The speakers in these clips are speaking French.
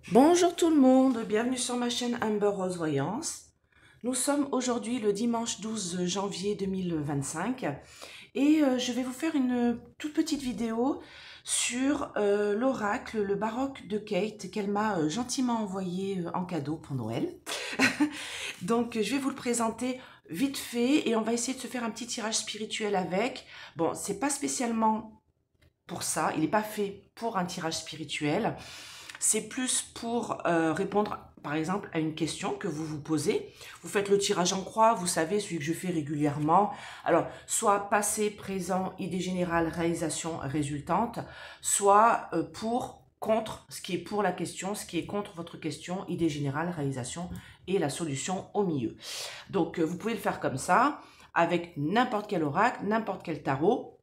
Bonjour tout le monde, bienvenue sur ma chaîne Amber Rose Voyance. Nous sommes aujourd'hui le dimanche 12 janvier 2025 et je vais vous faire une toute petite vidéo sur l'oracle, le baroque de Kate qu'elle m'a gentiment envoyé en cadeau pour Noël. Donc je vais vous le présenter vite fait et on va essayer de se faire un petit tirage spirituel avec. Bon, c'est pas spécialement pour ça, il n'est pas fait pour un tirage spirituel. C'est plus pour répondre, par exemple, à une question que vous vous posez. Vous faites le tirage en croix, vous savez, celui que je fais régulièrement. Alors, soit passé, présent, idée générale, réalisation résultante, soit pour, contre, ce qui est pour la question, ce qui est contre votre question, idée générale, réalisation et la solution au milieu. Donc, vous pouvez le faire comme ça, avec n'importe quel oracle, n'importe quel tarot.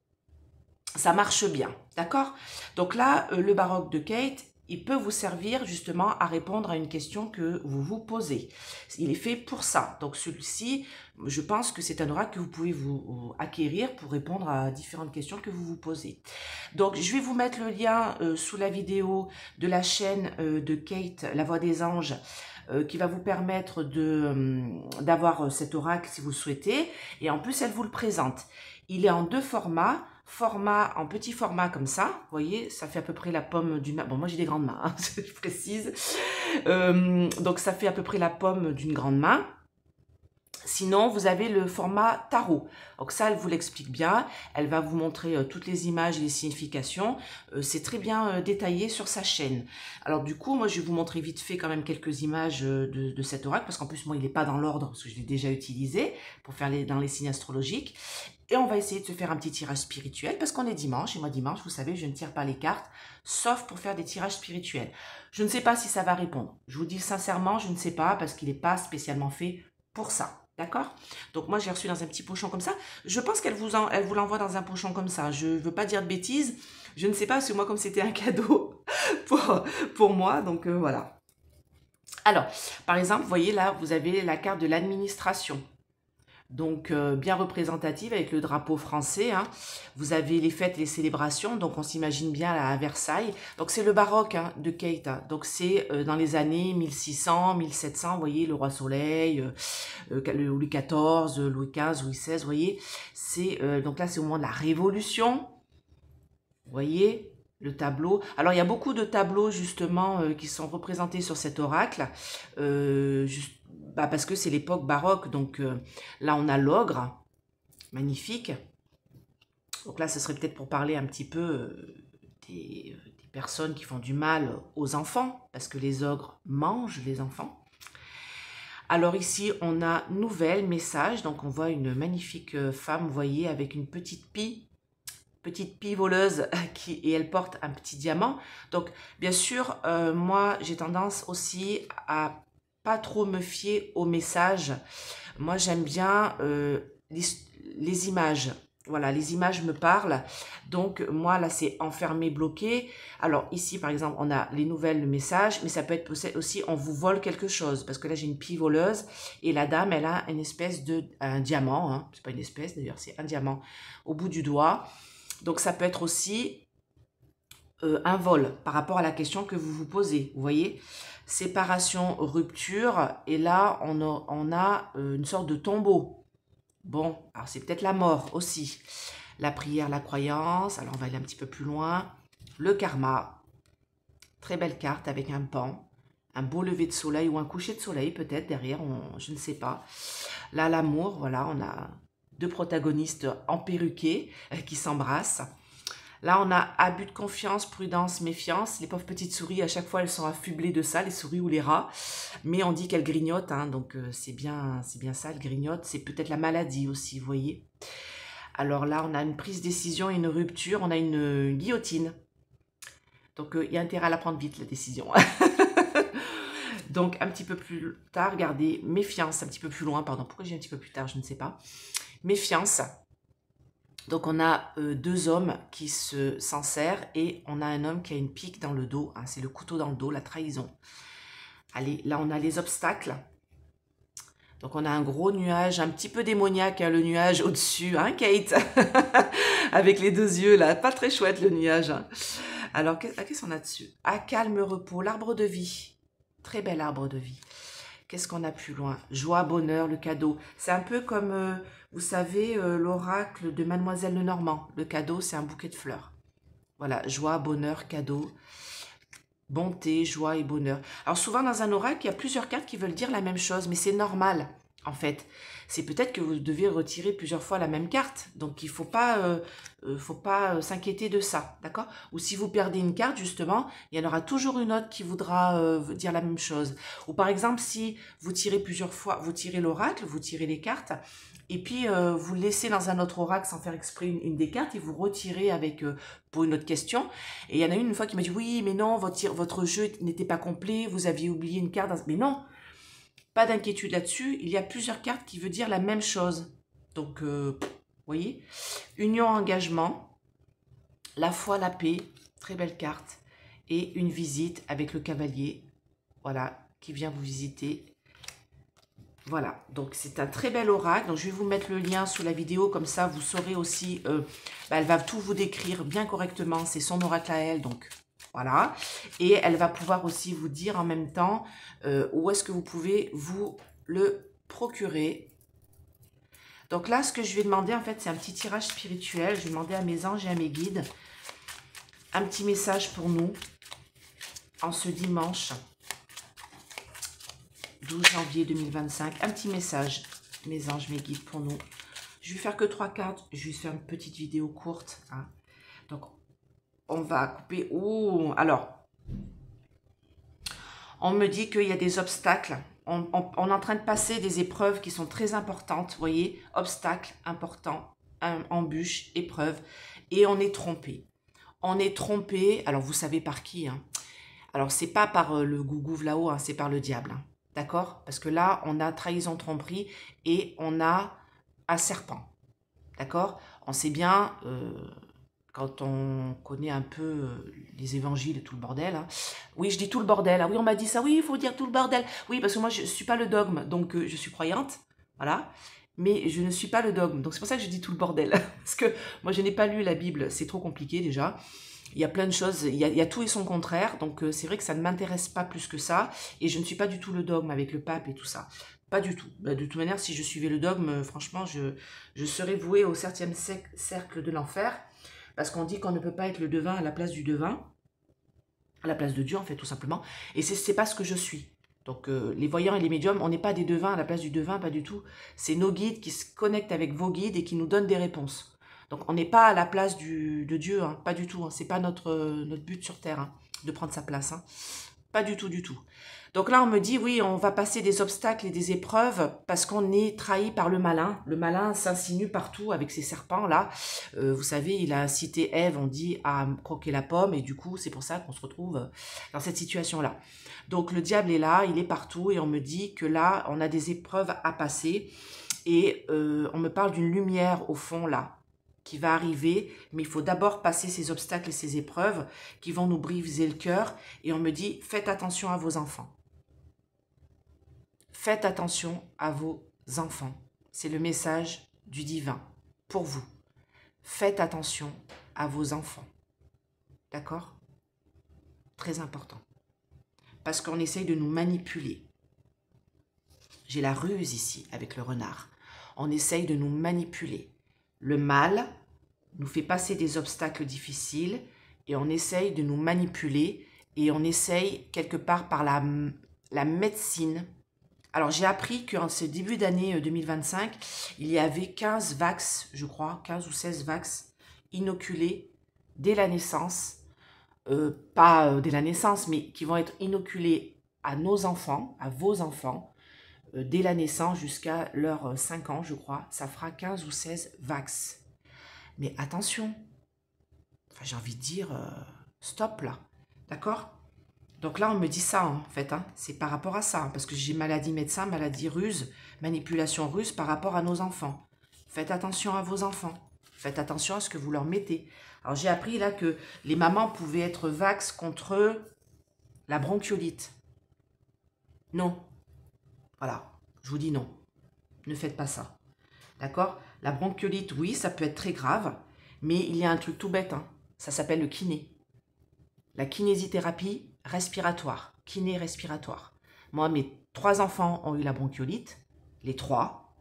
Ça marche bien, d'accord? Donc là, le baroque de Kate, il peut vous servir justement à répondre à une question que vous vous posez. Il est fait pour ça. Donc celui-ci, je pense que c'est un oracle que vous pouvez vous acquérir pour répondre à différentes questions que vous vous posez. Donc je vais vous mettre le lien sous la vidéo de la chaîne de Kate, La Voix des Anges, qui va vous permettre d'avoir cet oracle si vous le souhaitez. Et en plus, elle vous le présente. Il est en deux formats. En petit format comme ça, vous voyez, ça fait à peu près la pomme d'une main. Bon, moi j'ai des grandes mains, hein, je précise. Donc ça fait à peu près la pomme d'une grande main. Sinon, vous avez le format tarot. Donc ça, elle vous l'explique bien. Elle va vous montrer toutes les images et les significations. C'est très bien détaillé sur sa chaîne. Alors du coup, moi, je vais vous montrer vite fait quand même quelques images de cet oracle. Parce qu'en plus, moi, il n'est pas dans l'ordre parce que je l'ai déjà utilisé pour faire dans les signes astrologiques. Et on va essayer de se faire un petit tirage spirituel parce qu'on est dimanche. Et moi, dimanche, vous savez, je ne tire pas les cartes, sauf pour faire des tirages spirituels. Je ne sais pas si ça va répondre. Je vous dis sincèrement, je ne sais pas parce qu'il n'est pas spécialement fait pour ça. D'accord? Donc moi, j'ai reçu dans un petit pochon comme ça. Je pense qu'elle vous l'envoie dans un pochon comme ça. Je ne veux pas dire de bêtises. Je ne sais pas, parce que moi, comme c'était un cadeau pour moi, donc voilà. Alors, par exemple, vous voyez là, vous avez la carte de l'administration. Donc bien représentative avec le drapeau français. Hein. Vous avez les fêtes et les célébrations, donc on s'imagine bien là, à Versailles. Donc c'est le baroque hein, de Kate. Hein. Donc c'est dans les années 1600, 1700, vous voyez, le roi Soleil, Louis XIV, Louis XV, Louis XVI, vous voyez. Donc là c'est au moment de la Révolution, vous voyez. Le tableau. Alors, il y a beaucoup de tableaux, justement, qui sont représentés sur cet oracle. Parce que c'est l'époque baroque. Donc, là, on a l'ogre. Magnifique. Donc là, ce serait peut-être pour parler un petit peu des personnes qui font du mal aux enfants. Parce que les ogres mangent les enfants. Alors ici, on a nouvelle, message. Donc, on voit une magnifique femme, vous voyez, avec une petite pie voleuse et elle porte un petit diamant. Donc bien sûr, moi j'ai tendance aussi à pas trop me fier aux messages. Moi j'aime bien les images. Voilà, les images me parlent. Donc moi là c'est enfermé, bloqué. Alors ici par exemple on a les nouvelles, le message, mais ça peut être aussi on vous vole quelque chose. Parce que là j'ai une pie voleuse et la dame elle a une espèce un diamant. Hein, c'est pas une espèce d'ailleurs, c'est un diamant au bout du doigt. Donc, ça peut être aussi un vol par rapport à la question que vous vous posez. Vous voyez, séparation, rupture. Et là, on a une sorte de tombeau. Bon, alors c'est peut-être la mort aussi. La prière, la croyance. Alors, on va aller un petit peu plus loin. Le karma. Très belle carte avec un pan. Un beau lever de soleil ou un coucher de soleil peut-être derrière. Je ne sais pas. Là, l'amour. Voilà, on a deux protagonistes emperruqués qui s'embrassent. Là, on a abus de confiance, prudence, méfiance. Les pauvres petites souris, à chaque fois, elles sont affublées de ça, les souris ou les rats. Mais on dit qu'elles grignotent, hein, donc c'est bien ça, elles grignotent. C'est peut-être la maladie aussi, vous voyez. Alors là, on a une prise de décision et une rupture. On a une guillotine. Donc, il y a intérêt à la prendre vite, la décision. Donc, un petit peu plus tard, regardez, méfiance, un petit peu plus loin, pardon. Pourquoi j'ai un petit peu plus tard, je ne sais pas. Méfiance. Donc, on a deux hommes qui s'en serrent et on a un homme qui a une pique dans le dos. Hein, c'est le couteau dans le dos, la trahison. Allez, là, on a les obstacles. Donc, on a un gros nuage, un petit peu démoniaque, hein, le nuage au-dessus, hein, Kate. Avec les deux yeux, là. Pas très chouette, le nuage. Hein. Alors, qu'est-ce qu'on a dessus? Ah, calme repos, l'arbre de vie. Très bel arbre de vie. Qu'est-ce qu'on a plus loin? Joie, bonheur, le cadeau. C'est un peu comme, vous savez, l'oracle de Mademoiselle Lenormand. Le cadeau, c'est un bouquet de fleurs. Voilà, joie, bonheur, cadeau, bonté, joie et bonheur. Alors souvent dans un oracle, il y a plusieurs cartes qui veulent dire la même chose, mais c'est normal en fait. C'est peut-être que vous devez retirer plusieurs fois la même carte, donc il ne faut pas s'inquiéter de ça, d'accord? Ou si vous perdez une carte, justement, il y en aura toujours une autre qui voudra dire la même chose. Ou par exemple, si vous tirez plusieurs fois, vous tirez l'oracle, vous tirez les cartes, et puis vous laissez dans un autre oracle sans faire exprès une des cartes et vous retirez avec pour une autre question. Et il y en a une fois qui m'a dit oui, mais non, votre jeu n'était pas complet, vous aviez oublié une carte. Mais non, pas d'inquiétude là-dessus. Il y a plusieurs cartes qui veulent dire la même chose. Donc, vous voyez, union, engagement, la foi, la paix, très belle carte. Et une visite avec le cavalier, voilà, qui vient vous visiter. Voilà, donc c'est un très bel oracle. Donc je vais vous mettre le lien sous la vidéo, comme ça vous saurez aussi, elle va tout vous décrire bien correctement. C'est son oracle à elle, donc voilà. Et elle va pouvoir aussi vous dire en même temps où est-ce que vous pouvez vous le procurer. Donc là, ce que je vais demander, en fait, c'est un petit tirage spirituel. Je vais demander à mes anges et à mes guides un petit message pour nous en ce dimanche 12 janvier 2025, un petit message, mes anges, mes guides pour nous. Je vais faire que 3 cartes, je vais faire une petite vidéo courte. Hein. Donc, on va couper. Oh, alors, on me dit qu'il y a des obstacles. On est en train de passer des épreuves qui sont très importantes. Vous voyez, obstacles importants, embûches, épreuves. Et on est trompé. On est trompé, alors vous savez par qui. Hein. Alors, c'est pas par le gougouve là-haut, hein, c'est par le diable. Hein. D'accord? Parce que là, on a trahison, tromperie et on a un serpent. D'accord? On sait bien, quand on connaît un peu les évangiles et tout le bordel. Hein. Oui, je dis tout le bordel. Ah oui, on m'a dit ça. Oui, il faut dire tout le bordel. Oui, parce que moi, je ne suis pas le dogme. Donc, je suis croyante. Voilà. Mais je ne suis pas le dogme. Donc, c'est pour ça que je dis tout le bordel. Parce que moi, je n'ai pas lu la Bible. C'est trop compliqué déjà. Il y a plein de choses, il y a tout et son contraire, donc c'est vrai que ça ne m'intéresse pas plus que ça, et je ne suis pas du tout le dogme avec le pape et tout ça, pas du tout. De toute manière, si je suivais le dogme, franchement, je serais vouée au 7e cercle de l'enfer, parce qu'on dit qu'on ne peut pas être le devin à la place du devin, à la place de Dieu en fait, tout simplement, et c'est pas ce que je suis. Donc les voyants et les médiums, on n'est pas des devins à la place du devin, pas du tout, c'est nos guides qui se connectent avec vos guides et qui nous donnent des réponses. Donc, on n'est pas à la place de Dieu, hein, pas du tout. Hein, c'est pas notre but sur Terre, hein, de prendre sa place. Hein. Pas du tout, du tout. Donc là, on me dit, oui, on va passer des obstacles et des épreuves parce qu'on est trahi par le malin. Le malin s'insinue partout avec ses serpents, là. Vous savez, il a incité Ève, on dit, à croquer la pomme. Et du coup, c'est pour ça qu'on se retrouve dans cette situation-là. Donc, le diable est là, il est partout. Et on me dit que là, on a des épreuves à passer. Et on me parle d'une lumière au fond, là, qui va arriver, mais il faut d'abord passer ces obstacles et ces épreuves qui vont nous briser le cœur. Et on me dit, faites attention à vos enfants. Faites attention à vos enfants. C'est le message du divin pour vous. Faites attention à vos enfants. D'accord? Très important. Parce qu'on essaye de nous manipuler. J'ai la ruse ici avec le renard. On essaye de nous manipuler. Le mal nous fait passer des obstacles difficiles et on essaye de nous manipuler et on essaye quelque part par la médecine. Alors j'ai appris qu'en ce début d'année 2025, il y avait 15 vax, je crois, 15 ou 16 vax inoculés dès la naissance. Pas dès la naissance, mais qui vont être inoculés à nos enfants, à vos enfants, dès la naissance jusqu'à leurs 5 ans, je crois. Ça fera 15 ou 16 vax. Mais attention, enfin, j'ai envie de dire, stop là, d'accord? Donc là, on me dit ça, en fait, hein, c'est par rapport à ça, hein, parce que j'ai maladie médecin, maladie ruse, manipulation ruse par rapport à nos enfants. Faites attention à vos enfants, faites attention à ce que vous leur mettez. Alors j'ai appris là que les mamans pouvaient être vax contre la bronchiolite. Non, voilà, je vous dis non, ne faites pas ça. D'accord? La bronchiolite, oui, ça peut être très grave, mais il y a un truc tout bête, hein, ça s'appelle le kiné. la kinésithérapie respiratoire, kiné respiratoire. Moi, mes 3 enfants ont eu la bronchiolite, les 3,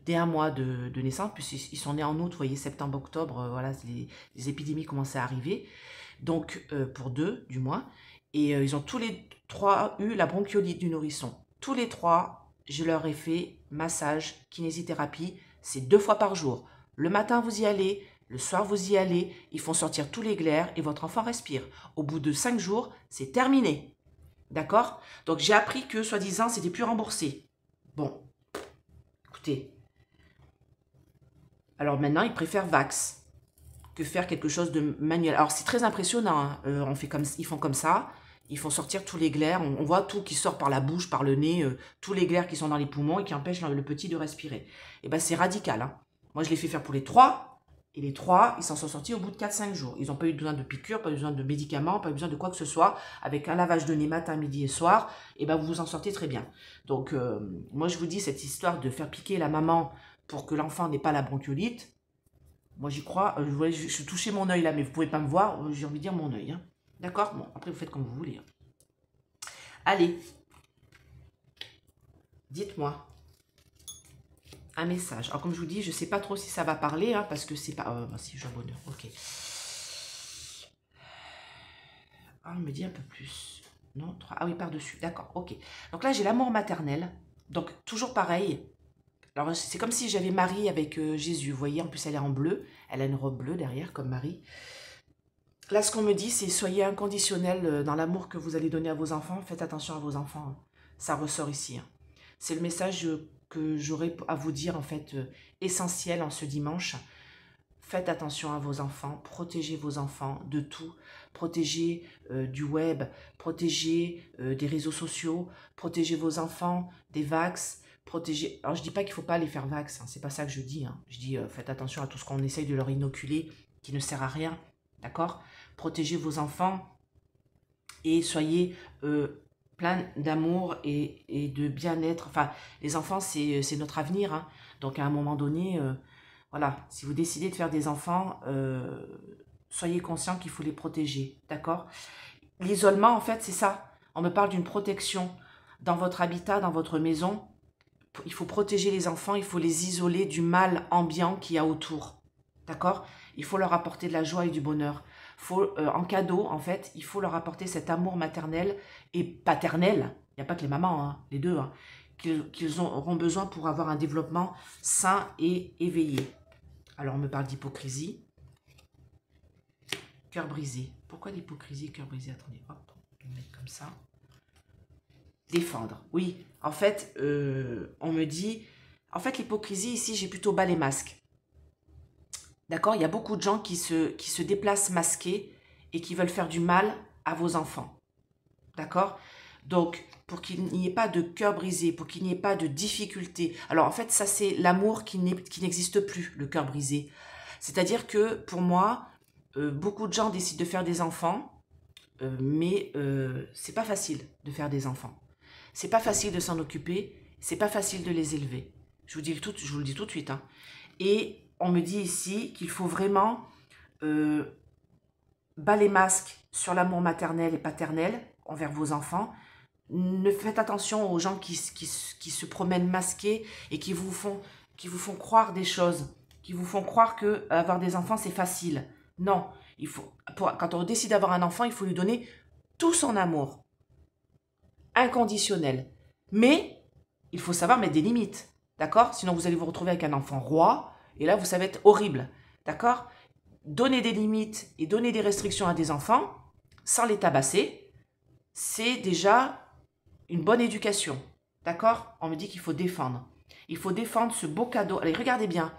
dès 1 mois de naissance, puisqu'ils sont nés en août, vous voyez, septembre, octobre, voilà, les épidémies commençaient à arriver, donc pour 2 du moins, et ils ont tous les 3 eu la bronchiolite du nourrisson. Tous les 3, je leur ai fait massage, kinésithérapie, c'est 2 fois par jour. Le matin, vous y allez, le soir, vous y allez, ils font sortir tous les glaires et votre enfant respire. Au bout de 5 jours, c'est terminé. D'accord? Donc, j'ai appris que, soi-disant, c'était plus remboursé. Bon, écoutez. Alors maintenant, ils préfèrent Vax que faire quelque chose de manuel. Alors, c'est très impressionnant. Hein. Ils font comme ça. Ils font sortir tous les glaires. On voit tout qui sort par la bouche, par le nez, tous les glaires qui sont dans les poumons et qui empêchent le petit de respirer. Et bien, c'est radical. Hein. Moi, je l'ai fait faire pour les 3. Et les 3, ils s'en sont sortis au bout de 4-5 jours. Ils n'ont pas eu besoin de piqûres, pas eu besoin de médicaments, pas eu besoin de quoi que ce soit. Avec un lavage de nez matin, midi et soir, et ben vous vous en sortez très bien. Donc, moi, je vous dis, cette histoire de faire piquer la maman pour que l'enfant n'ait pas la bronchiolite, moi, j'y crois. Je touchais mon œil là, mais vous ne pouvez pas me voir. J'ai envie de dire mon œil. Hein. D'accord? Bon, après, vous faites comme vous voulez. Hein. Allez. Dites-moi. Un message. Alors, comme je vous dis, je ne sais pas trop si ça va parler, hein, parce que c'est pas... si, j'ai un bonheur. Ok. Ah, on me dit un peu plus. Non, 3. Ah oui, par-dessus. D'accord, ok. Donc là, j'ai l'amour maternel. Donc, toujours pareil. Alors, c'est comme si j'avais Marie avec Jésus. Vous voyez, en plus, elle est en bleu. Elle a une robe bleue derrière, comme Marie. Là, ce qu'on me dit, c'est soyez inconditionnel dans l'amour que vous allez donner à vos enfants. Faites attention à vos enfants. Ça ressort ici. Hein. C'est le message que j'aurais à vous dire, en fait, essentiel en ce dimanche. Faites attention à vos enfants, protégez vos enfants de tout, protégez du web, protégez des réseaux sociaux, protégez vos enfants des vax, protégez... Alors je dis pas qu'il ne faut pas les faire vax, hein, c'est pas ça que je dis. Hein. Je dis faites attention à tout ce qu'on essaye de leur inoculer qui ne sert à rien, d'accord? Protégez vos enfants et soyez plein d'amour et de bien-être. Enfin, les enfants, c'est notre avenir, hein. Donc à un moment donné... Voilà, si vous décidez de faire des enfants, soyez conscient qu'il faut les protéger, d'accord? L'isolement, en fait, c'est ça. On me parle d'une protection dans votre habitat, dans votre maison. Il faut protéger les enfants, il faut les isoler du mal ambiant qu'il y a autour, d'accord? Il faut leur apporter de la joie et du bonheur. En cadeau, en fait, il faut leur apporter cet amour maternel et paternel. Il n'y a pas que les mamans, hein, les deux, hein, qu'ils auront besoin pour avoir un développement sain et éveillé. Alors, on me parle d'hypocrisie. Cœur brisé. Pourquoi l'hypocrisie, cœur brisé? Attendez, hop, on va mettre comme ça. Défendre. Oui, en fait, on me dit... En fait, l'hypocrisie, ici, j'ai plutôt bas les masques. D'accord? Il y a beaucoup de gens qui se déplacent masqués et qui veulent faire du mal à vos enfants. D'accord? Donc, pour qu'il n'y ait pas de cœur brisé, pour qu'il n'y ait pas de difficulté. Alors, en fait, ça, c'est l'amour qui n'existe plus, le cœur brisé. C'est-à-dire que, pour moi, beaucoup de gens décident de faire des enfants, mais c'est pas facile de faire des enfants. C'est pas facile de s'en occuper, c'est pas facile de les élever. Je vous le dis tout de suite. Hein. Et on me dit ici qu'il faut vraiment bas les masques sur l'amour maternel et paternel envers vos enfants. Ne faites attention aux gens qui se promènent masqués et qui vous font croire des choses, qui vous font croire que avoir des enfants, c'est facile. Non, quand on décide d'avoir un enfant, il faut lui donner tout son amour, inconditionnel. Mais il faut savoir mettre des limites, d'accord? Sinon, vous allez vous retrouver avec un enfant roi, et là, ça va être horrible, d'accord? Donner des limites et donner des restrictions à des enfants, sans les tabasser, c'est déjà une bonne éducation, d'accord? On me dit qu'il faut défendre. Il faut défendre ce beau cadeau. Allez, regardez bien.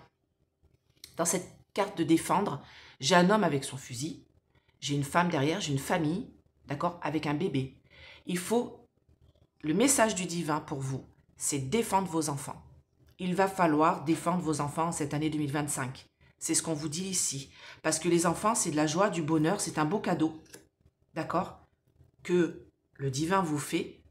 Dans cette carte de défendre, j'ai un homme avec son fusil, j'ai une femme derrière, j'ai une famille, d'accord, avec un bébé. Il faut, le message du divin pour vous, c'est défendre vos enfants. Il va falloir défendre vos enfants cette année 2025. C'est ce qu'on vous dit ici. Parce que les enfants, c'est de la joie, du bonheur, c'est un beau cadeau, d'accord, que le divin vous fait.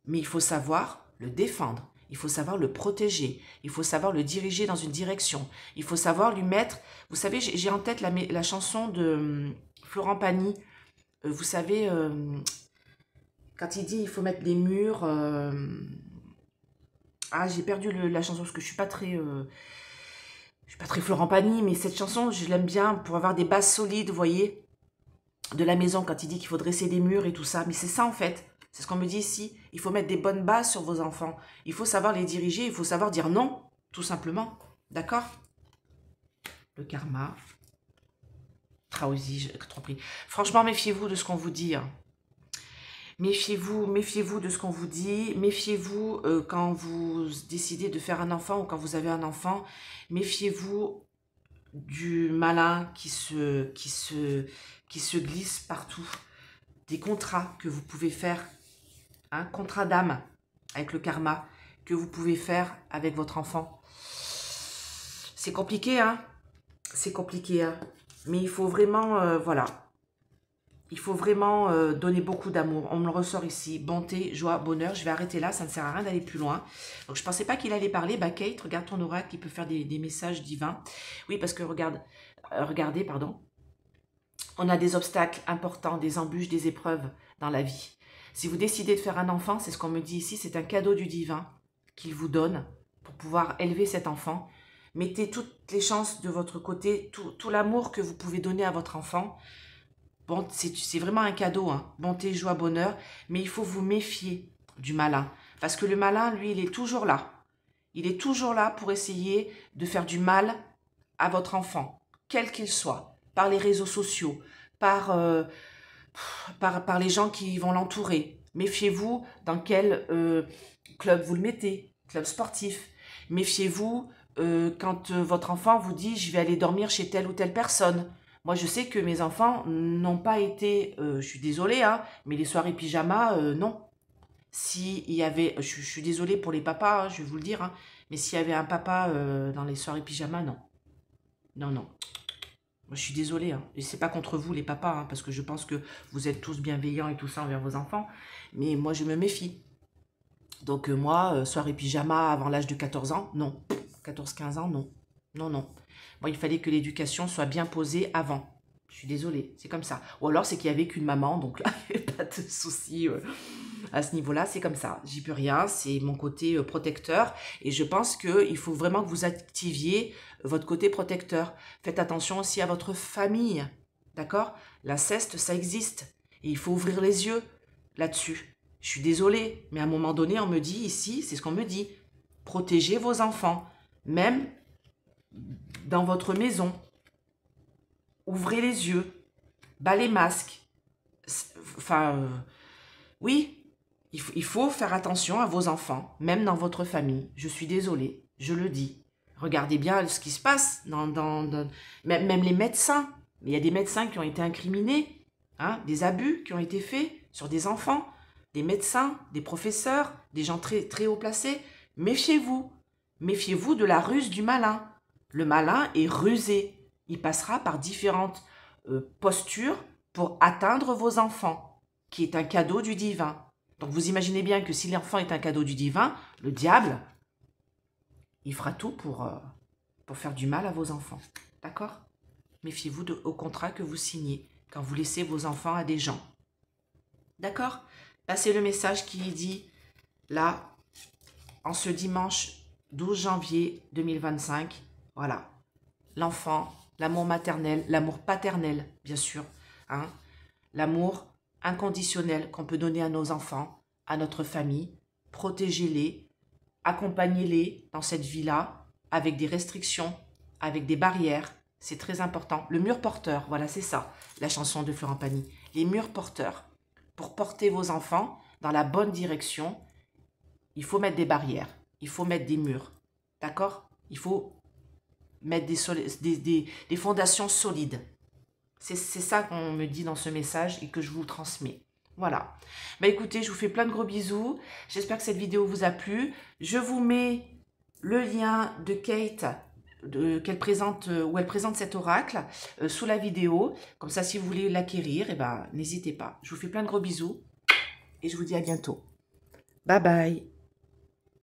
Mais il faut savoir le défendre, il faut savoir le protéger, il faut savoir le diriger dans une direction, il faut savoir lui mettre... Vous savez, j'ai en tête la chanson de Florent Pagny, vous savez, quand il dit il faut mettre des murs... Ah, j'ai perdu la chanson parce que je suis pas très... je suis pas très Florent Pagny, mais cette chanson, je l'aime bien pour avoir des bases solides, vous voyez, de la maison, quand il dit qu'il faut dresser des murs et tout ça. Mais c'est ça, en fait. C'est ce qu'on me dit ici. Il faut mettre des bonnes bases sur vos enfants. Il faut savoir les diriger. Il faut savoir dire non, tout simplement. D'accord? Le karma. Traosi, trop pris. Franchement, méfiez-vous de ce qu'on vous dit. Hein. Méfiez-vous de ce qu'on vous dit. Méfiez-vous quand vous décidez de faire un enfant ou quand vous avez un enfant. Méfiez-vous du malin qui se glisse partout. Des contrats que vous pouvez faire. Un contrat d'âme avec le karma que vous pouvez faire avec votre enfant. C'est compliqué, hein? C'est compliqué, hein? Mais il faut vraiment, voilà. Il faut vraiment donner beaucoup d'amour. On me le ressort ici. Bonté, joie, bonheur. Je vais arrêter là. Ça ne sert à rien d'aller plus loin. Donc, je ne pensais pas qu'il allait parler. Bah, Kate, regarde ton oracle. Il peut faire des messages divins. Oui, parce que regardez, pardon. On a des obstacles importants, des embûches, des épreuves dans la vie. Si vous décidez de faire un enfant, c'est ce qu'on me dit ici. C'est un cadeau du divin qu'il vous donne pour pouvoir élever cet enfant. Mettez toutes les chances de votre côté, tout l'amour que vous pouvez donner à votre enfant. Bon, c'est vraiment un cadeau, hein. Bonté, joie, bonheur. Mais il faut vous méfier du malin. Parce que le malin, lui, il est toujours là. Il est toujours là pour essayer de faire du mal à votre enfant, quel qu'il soit. Par les réseaux sociaux, par les gens qui vont l'entourer. Méfiez-vous dans quel club vous le mettez, club sportif. Méfiez-vous quand votre enfant vous dit « je vais aller dormir chez telle ou telle personne ». Moi, je sais que mes enfants n'ont pas été, je suis désolée, hein, mais les soirées pyjama, non. S'il y avait, je suis désolée pour les papas, hein, je vais vous le dire, hein, mais s'il y avait un papa dans les soirées pyjama, non. Non, non. Moi, je suis désolée, hein, et c'est pas contre vous les papas, hein, parce que je pense que vous êtes tous bienveillants et tout ça envers vos enfants, mais moi, je me méfie. Donc, moi, soirée pyjama avant l'âge de 14 ans, non. 14-15 ans, non. Non, non. Moi, il fallait que l'éducation soit bien posée avant. Je suis désolée, c'est comme ça. Ou alors, c'est qu'il y avait qu'une maman, donc là, il n'y avait pas de souci à ce niveau-là. C'est comme ça, j'y peux rien, c'est mon côté protecteur. Et je pense qu'il faut vraiment que vous activiez votre côté protecteur. Faites attention aussi à votre famille, d'accord? L'inceste, ça existe. Et il faut ouvrir les yeux là-dessus. Je suis désolée, mais à un moment donné, on me dit ici, c'est ce qu'on me dit, protégez vos enfants, même dans votre maison. Ouvrez les yeux, bas les masques. Enfin, oui, il faut faire attention à vos enfants, même dans votre famille. Je suis désolée, je le dis. Regardez bien ce qui se passe, même les médecins. Il y a des médecins qui ont été incriminés, hein, des abus qui ont été faits sur des enfants, des médecins, des professeurs, des gens très, très haut placés. Méfiez-vous. Méfiez-vous de la ruse du malin. Le malin est rusé. Il passera par différentes postures pour atteindre vos enfants, qui est un cadeau du divin. Donc vous imaginez bien que si l'enfant est un cadeau du divin, le diable, il fera tout pour faire du mal à vos enfants. D'accord? Méfiez-vous au contrat que vous signez quand vous laissez vos enfants à des gens. D'accord? Là, c'est le message qui est dit, là, en ce dimanche 12 janvier 2025. Voilà. L'enfant, l'amour maternel, l'amour paternel, bien sûr. Hein? L'amour inconditionnel qu'on peut donner à nos enfants, à notre famille. Protégez-les, accompagnez-les dans cette vie-là, avec des restrictions, avec des barrières. C'est très important. Le mur porteur, voilà, c'est ça, la chanson de Florent Pagny. Les murs porteurs. Pour porter vos enfants dans la bonne direction, il faut mettre des barrières, il faut mettre des murs. D'accord? Il faut mettre des fondations solides. C'est ça qu'on me dit dans ce message et que je vous transmets. Voilà. Bah écoutez, je vous fais plein de gros bisous. J'espère que cette vidéo vous a plu. Je vous mets le lien de Kate qu'elle présente, où elle présente cet oracle sous la vidéo. Comme ça, si vous voulez l'acquérir, eh ben, n'hésitez pas. Je vous fais plein de gros bisous et je vous dis à bientôt. Bye bye.